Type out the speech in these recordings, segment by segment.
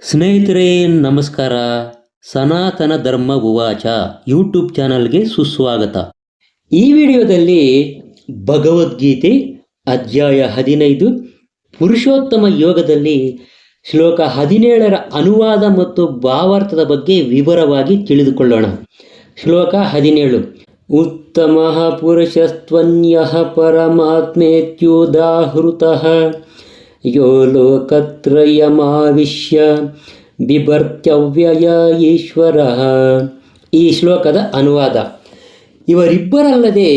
ಸ್ನೇಹಿತರೆ ನಮಸ್ಕಾರ. ಸನಾತನ ಧರ್ಮ ಉವಾಚ ಯೂಟ್ಯೂಬ್ ಚಾನಲ್ಗೆ ಸುಸ್ವಾಗತ. ಈ ವಿಡಿಯೋದಲ್ಲಿ ಭಗವದ್ಗೀತೆ ಅಧ್ಯಾಯ 15 ಪುರುಷೋತ್ತಮ ಯೋಗದಲ್ಲಿ ಶ್ಲೋಕ 17ರ ಅನುವಾದ ಮತ್ತು ಭಾವಾರ್ಥದ ಬಗ್ಗೆ ವಿವರವಾಗಿ ತಿಳಿದುಕೊಳ್ಳೋಣ. ಶ್ಲೋಕ 17. ಉತ್ತಮಃ ಪುರುಷಸ್ತ್ವನ್ಯಃ ಪರಮಾತ್ಮೇತ್ಯುದಾಹೃತಃ ಯೋ ಲೋಕತ್ರಯಮಾವಿಶ್ಯ ಬಿಭರ್ತ್ಯವ್ಯಯ ಈಶ್ವರಃ. ಈ ಶ್ಲೋಕದ ಅನುವಾದ: ಇವರಿಬ್ಬರಲ್ಲದೆ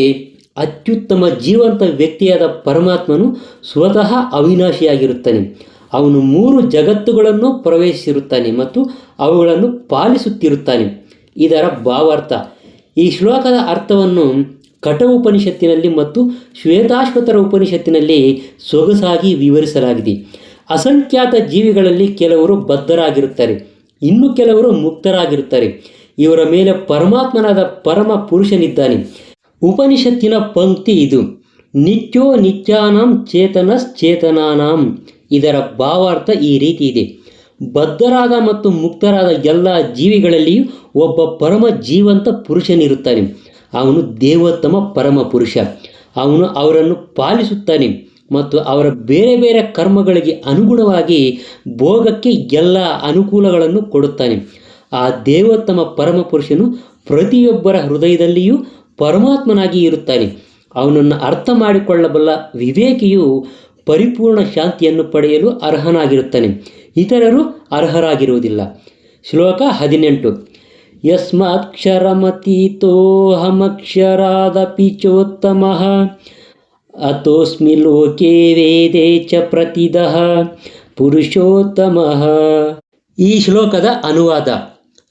ಅತ್ಯುತ್ತಮ ಜೀವಂತ ವ್ಯಕ್ತಿಯಾದ ಪರಮಾತ್ಮನು ಸ್ವತಃ ಅವಿನಾಶಿಯಾಗಿರುತ್ತಾನೆ. ಅವನು 3 ಜಗತ್ತುಗಳನ್ನು ಪ್ರವೇಶಿಸಿರುತ್ತಾನೆ ಮತ್ತು ಅವುಗಳನ್ನು ಪಾಲಿಸುತ್ತಿರುತ್ತಾನೆ. ಇದರ ಭಾವಾರ್ಥ: ಈ ಶ್ಲೋಕದ ಅರ್ಥವನ್ನು ಕಠ ಉಪನಿಷತ್ತಿನಲ್ಲಿ ಮತ್ತು ಶ್ವೇತಾಶ್ವತರ ಉಪನಿಷತ್ತಿನಲ್ಲಿ ಸೊಗಸಾಗಿ ವಿವರಿಸಲಾಗಿದೆ. ಅಸಂಖ್ಯಾತ ಜೀವಿಗಳಲ್ಲಿ ಕೆಲವರು ಬದ್ಧರಾಗಿರುತ್ತಾರೆ, ಇನ್ನು ಕೆಲವರು ಮುಕ್ತರಾಗಿರುತ್ತಾರೆ. ಇವರ ಮೇಲೆ ಪರಮಾತ್ಮನಾದ ಪರಮ ಪುರುಷನಿದ್ದಾನೆ. ಉಪನಿಷತ್ತಿನ ಪಂಕ್ತಿ ಇದು: ನಿತ್ಯೋ ನಿತ್ಯಾನಾಂ ಚೇತನಶ್ಚೇತನಾನಾಂ. ಇದರ ಭಾವಾರ್ಥ ಈ ರೀತಿ ಇದೆ: ಬದ್ಧರಾದ ಮತ್ತು ಮುಕ್ತರಾದ ಎಲ್ಲ ಜೀವಿಗಳಲ್ಲಿಯೂ ಒಬ್ಬ ಪರಮ ಜೀವಂತ ಪುರುಷನಿರುತ್ತಾನೆ. ಅವನು ದೇವೋತ್ತಮ ಪರಮ ಪುರುಷ. ಅವನು ಅವರನ್ನು ಪಾಲಿಸುತ್ತಾನೆ ಮತ್ತು ಅವರ ಬೇರೆ ಬೇರೆ ಕರ್ಮಗಳಿಗೆ ಅನುಗುಣವಾಗಿ ಭೋಗಕ್ಕೆ ಎಲ್ಲ ಅನುಕೂಲಗಳನ್ನು ಕೊಡುತ್ತಾನೆ. ಆ ದೇವೋತ್ತಮ ಪರಮ ಪುರುಷನು ಪ್ರತಿಯೊಬ್ಬರ ಹೃದಯದಲ್ಲಿಯೂ ಪರಮಾತ್ಮನಾಗಿ ಇರುತ್ತಾನೆ. ಅವನನ್ನು ಅರ್ಥ ಮಾಡಿಕೊಳ್ಳಬಲ್ಲ ವಿವೇಕಿಯು ಪರಿಪೂರ್ಣ ಶಾಂತಿಯನ್ನು ಪಡೆಯಲು ಅರ್ಹನಾಗಿರುತ್ತಾನೆ. ಇತರರು ಅರ್ಹರಾಗಿರುವುದಿಲ್ಲ. ಶ್ಲೋಕ 18. ಯಸ್ಮಾಕ್ಷರಮತೀತೋಹಮಕ್ಷರಾದಪಿ ಚೋತ್ತಮಃ ಅತೋಸ್ಮಿ ಲೋಕೆ ವೇದೇ ಚ ಪ್ರತಿದಃ ಪುರುಷೋತ್ತಮಃ. ಈ ಶ್ಲೋಕದ ಅನುವಾದ: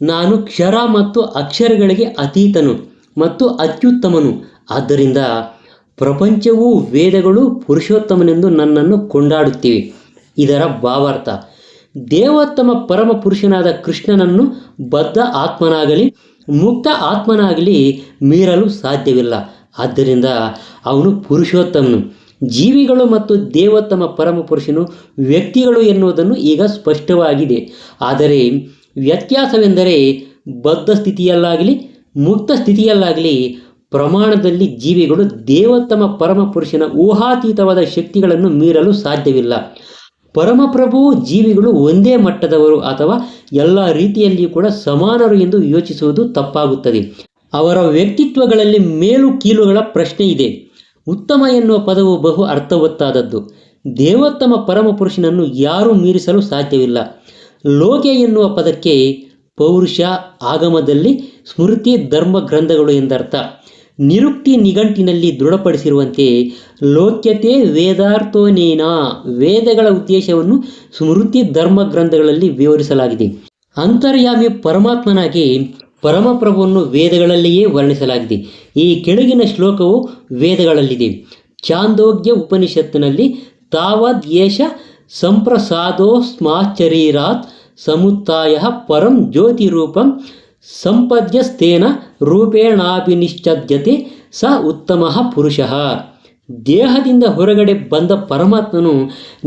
ನಾನು ಕ್ಷರ ಮತ್ತು ಅಕ್ಷರಗಳಿಗೆ ಅತೀತನು ಮತ್ತು ಅತ್ಯುತ್ತಮನು. ಆದ್ದರಿಂದ ಪ್ರಪಂಚವೂ ವೇದಗಳು ಪುರುಷೋತ್ತಮನೆಂದು ನನ್ನನ್ನು ಕೊಂಡಾಡುತ್ತಿವೆ. ಇದರ ಭಾವಾರ್ಥ: ದೇವೋತ್ತಮ ಪರಮ ಪುರುಷನಾದ ಕೃಷ್ಣನನ್ನು ಬದ್ಧ ಆತ್ಮನಾಗಲಿ ಮುಕ್ತ ಆತ್ಮನಾಗಲಿ ಮೀರಲು ಸಾಧ್ಯವಿಲ್ಲ. ಆದ್ದರಿಂದ ಅವನು ಪುರುಷೋತ್ತಮನು. ಜೀವಿಗಳು ಮತ್ತು ದೇವೋತ್ತಮ ಪರಮ ಪುರುಷನು ವ್ಯಕ್ತಿಗಳು ಎನ್ನುವುದನ್ನು ಈಗ ಸ್ಪಷ್ಟವಾಗಿದೆ. ಆದರೆ ವ್ಯತ್ಯಾಸವೆಂದರೆ ಬದ್ಧ ಸ್ಥಿತಿಯಲ್ಲಾಗಲಿ ಮುಕ್ತ ಸ್ಥಿತಿಯಲ್ಲಾಗಲಿ ಪ್ರಮಾಣದಲ್ಲಿ ಜೀವಿಗಳು ದೇವೋತ್ತಮ ಪರಮ ಪುರುಷನ ಊಹಾತೀತವಾದ ಶಕ್ತಿಗಳನ್ನು ಮೀರಲು ಸಾಧ್ಯವಿಲ್ಲ. ಪರಮಪ್ರಭು ಜೀವಿಗಳು ಒಂದೇ ಮಟ್ಟದವರು ಅಥವಾ ಎಲ್ಲ ರೀತಿಯಲ್ಲಿಯೂ ಕೂಡ ಸಮಾನರು ಎಂದು ಯೋಚಿಸುವುದು ತಪ್ಪಾಗುತ್ತದೆ. ಅವರ ವ್ಯಕ್ತಿತ್ವಗಳಲ್ಲಿ ಮೇಲು ಕೀಲುಗಳ ಪ್ರಶ್ನೆ ಇದೆ. ಉತ್ತಮ ಎನ್ನುವ ಪದವು ಬಹು ಅರ್ಥವತ್ತಾದದ್ದು. ದೇವೋತ್ತಮ ಪರಮ ಪುರುಷನನ್ನು ಯಾರೂ ಮೀರಿಸಲು ಸಾಧ್ಯವಿಲ್ಲ. ಲೋಕೆ ಎನ್ನುವ ಪದಕ್ಕೆ ಪೌರುಷ, ಆಗಮದಲ್ಲಿ ಸ್ಮೃತಿ, ಧರ್ಮ ಗ್ರಂಥಗಳು ಎಂದರ್ಥ. ನಿರುಕ್ತಿ ನಿಘಂಟಿನಲ್ಲಿ ದೃಢಪಡಿಸಿರುವಂತೆ ಲೋಕ್ಯತೆ ವೇದಾರ್ಥೋನೇನ. ವೇದಗಳ ಉದ್ದೇಶವನ್ನು ಸ್ಮೃತಿ ಧರ್ಮ ಗ್ರಂಥಗಳಲ್ಲಿ ವಿವರಿಸಲಾಗಿದೆ. ಅಂತರ್ಯಾಮಿ ಪರಮಾತ್ಮನಾಗಿ ಪರಮಪ್ರಭುವನ್ನು ವೇದಗಳಲ್ಲಿಯೇ ವರ್ಣಿಸಲಾಗಿದೆ. ಈ ಕೆಳಗಿನ ಶ್ಲೋಕವು ವೇದಗಳಲ್ಲಿದೆ. ಛಾಂದೋಗ್ಯ ಉಪನಿಷತ್ತಿನಲ್ಲಿ ತಾವದ್ ಏಷ ಸಂಪ್ರಸಾದೋಸ್ಮಾಚರೀರಾತ್ ಸಮುತ್ತಾಯ ಪರಂ ಜ್ಯೋತಿರೂಪಂ ಸಂಪದ್ಯಸ್ತೇನ ರೂಪೇಣಾಭಿನಿಶ್ಚದ್ಯತೆ ಸ ಉತ್ತಮಃ ಪುರುಷಃ. ದೇಹದಿಂದ ಹೊರಗಡೆ ಬಂದ ಪರಮಾತ್ಮನು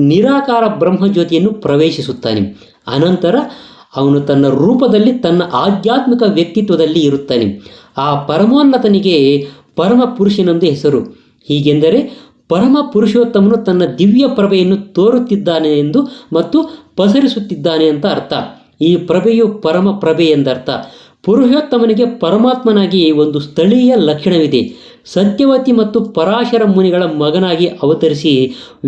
ನಿರಾಕಾರ ಬ್ರಹ್ಮಜ್ಯೋತಿಯನ್ನು ಪ್ರವೇಶಿಸುತ್ತಾನೆ. ಅನಂತರ ಅವನು ತನ್ನ ರೂಪದಲ್ಲಿ ತನ್ನ ಆಧ್ಯಾತ್ಮಿಕ ವ್ಯಕ್ತಿತ್ವದಲ್ಲಿ ಇರುತ್ತಾನೆ. ಆ ಪರಮೋನ್ನತನಿಗೆ ಪರಮ ಪುರುಷನೆಂದು ಹೆಸರು. ಹೀಗೆಂದರೆ ಪರಮ ಪುರುಷೋತ್ತಮನು ತನ್ನ ದಿವ್ಯ ಪ್ರಭೆಯನ್ನು ತೋರುತ್ತಿದ್ದಾನೆ ಎಂದು ಮತ್ತು ಪಸರಿಸುತ್ತಿದ್ದಾನೆ ಅಂತ ಅರ್ಥ. ಈ ಪ್ರಭೆಯು ಪರಮ ಪ್ರಭೆ ಎಂದರ್ಥ. ಪುರುಷೋತ್ತಮನಿಗೆ ಪರಮಾತ್ಮನಾಗಿ ಒಂದು ಸ್ಥಳೀಯ ಲಕ್ಷಣವಿದೆ. ಸತ್ಯವತಿ ಮತ್ತು ಪರಾಶರ ಮುನಿಗಳ ಮಗನಾಗಿ ಅವತರಿಸಿ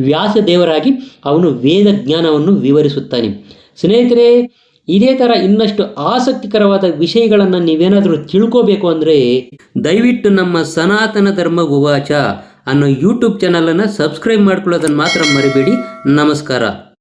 ವ್ಯಾಸದೇವರಾಗಿ ಅವನು ವೇದ ಜ್ಞಾನವನ್ನು ವಿವರಿಸುತ್ತಾನೆ. ಸ್ನೇಹಿತರೆ, ಇದೇ ಥರ ಇನ್ನಷ್ಟು ಆಸಕ್ತಿಕರವಾದ ವಿಷಯಗಳನ್ನು ನೀವೇನಾದರೂ ತಿಳ್ಕೋಬೇಕು ಅಂದರೆ ದಯವಿಟ್ಟು ನಮ್ಮ ಸನಾತನ ಧರ್ಮ ಉವಾಚ ಅನ್ನೋ ಯೂಟ್ಯೂಬ್ ಚಾನಲನ್ನು ಸಬ್ಸ್ಕ್ರೈಬ್ ಮಾಡ್ಕೊಳ್ಳೋದನ್ನು ಮಾತ್ರ ಮರಿಬೇಡಿ. ನಮಸ್ಕಾರ.